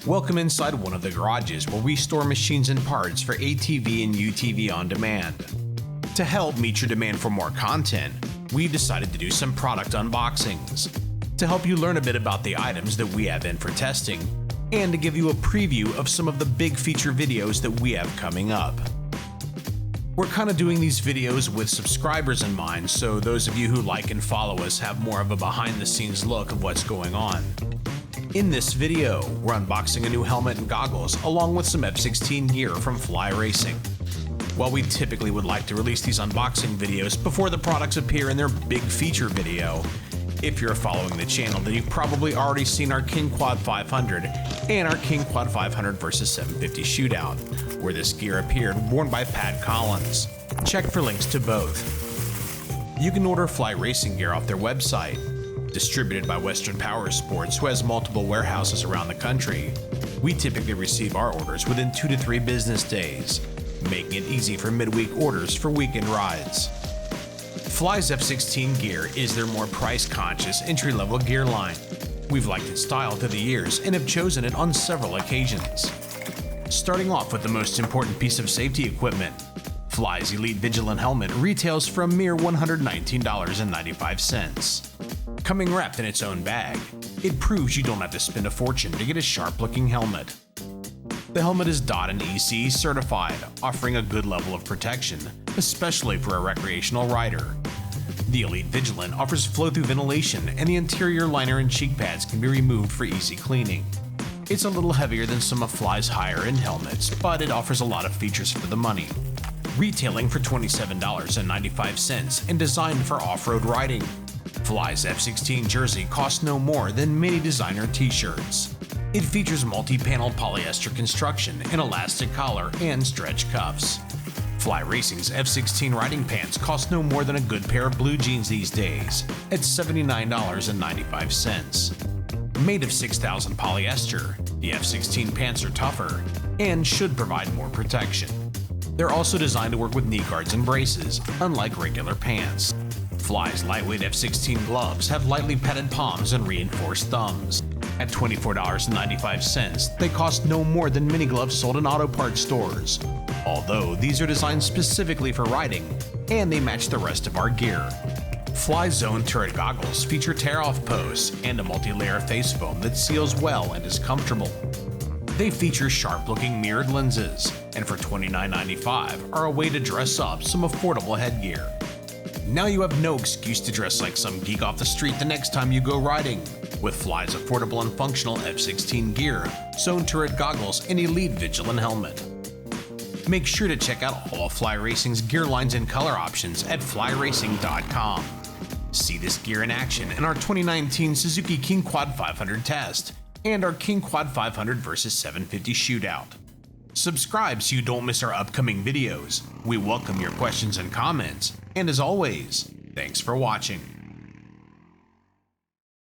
Welcome inside one of the garages where we store machines and parts for ATV and UTV on demand. To help meet your demand for more content, we've decided to do some product unboxings to help you learn a bit about the items that we have in for testing and to give you a preview of some of the big feature videos that we have coming up. We're kind of doing these videos with subscribers in mind, so those of you who like and follow us have more of a behind-the-scenes look of what's going on. In this video, we're unboxing a new helmet and goggles along with some F-16 gear from Fly Racing. While we typically would like to release these unboxing videos before the products appear in their big feature video, if you're following the channel, then you've probably already seen our KingQuad 500 and our KingQuad 500 vs 750 Shootout, where this gear appeared worn by Pat Collins. Check for links to both. You can order Fly Racing gear off their website. Distributed by Western Power Sports, who has multiple warehouses around the country, we typically receive our orders within 2 to 3 business days, making it easy for midweek orders for weekend rides. Fly's F-16 gear is their more price-conscious entry-level gear line. We've liked its style through the years and have chosen it on several occasions. Starting off with the most important piece of safety equipment, Fly's Elite Vigilant Helmet retails for a mere $119.95. Coming wrapped in its own bag, it proves you don't have to spend a fortune to get a sharp-looking helmet. The helmet is DOT and ECE certified, offering a good level of protection, especially for a recreational rider. The Elite Vigilant offers flow-through ventilation, and the interior liner and cheek pads can be removed for easy cleaning. It's a little heavier than some of Fly's higher-end helmets, but it offers a lot of features for the money. Retailing for $27.95 and designed for off-road riding, Fly's F-16 jersey costs no more than many designer t-shirts. It features multi-panel polyester construction, an elastic collar, and stretch cuffs. Fly Racing's F-16 riding pants cost no more than a good pair of blue jeans these days, at $79.95. Made of 6,000 polyester, the F-16 pants are tougher and should provide more protection. They're also designed to work with knee guards and braces, unlike regular pants. Fly's lightweight F-16 gloves have lightly padded palms and reinforced thumbs. At $24.95, they cost no more than mini gloves sold in auto parts stores, although these are designed specifically for riding, and they match the rest of our gear. Fly's Zone turret goggles feature tear-off posts and a multi-layer face foam that seals well and is comfortable. They feature sharp-looking mirrored lenses, and for $29.95 are a way to dress up some affordable headgear. Now you have no excuse to dress like some geek off the street the next time you go riding, with Fly's affordable and functional F-16 gear, Zone turret goggles, and Elite Vigilant Helmet. Make sure to check out all of Fly Racing's gear lines and color options at flyracing.com. See this gear in action in our 2019 Suzuki KingQuad 500 test and our KingQuad 500 vs 750 Shootout. Subscribe so you don't miss our upcoming videos. We welcome your questions and comments, and as always, thanks for watching.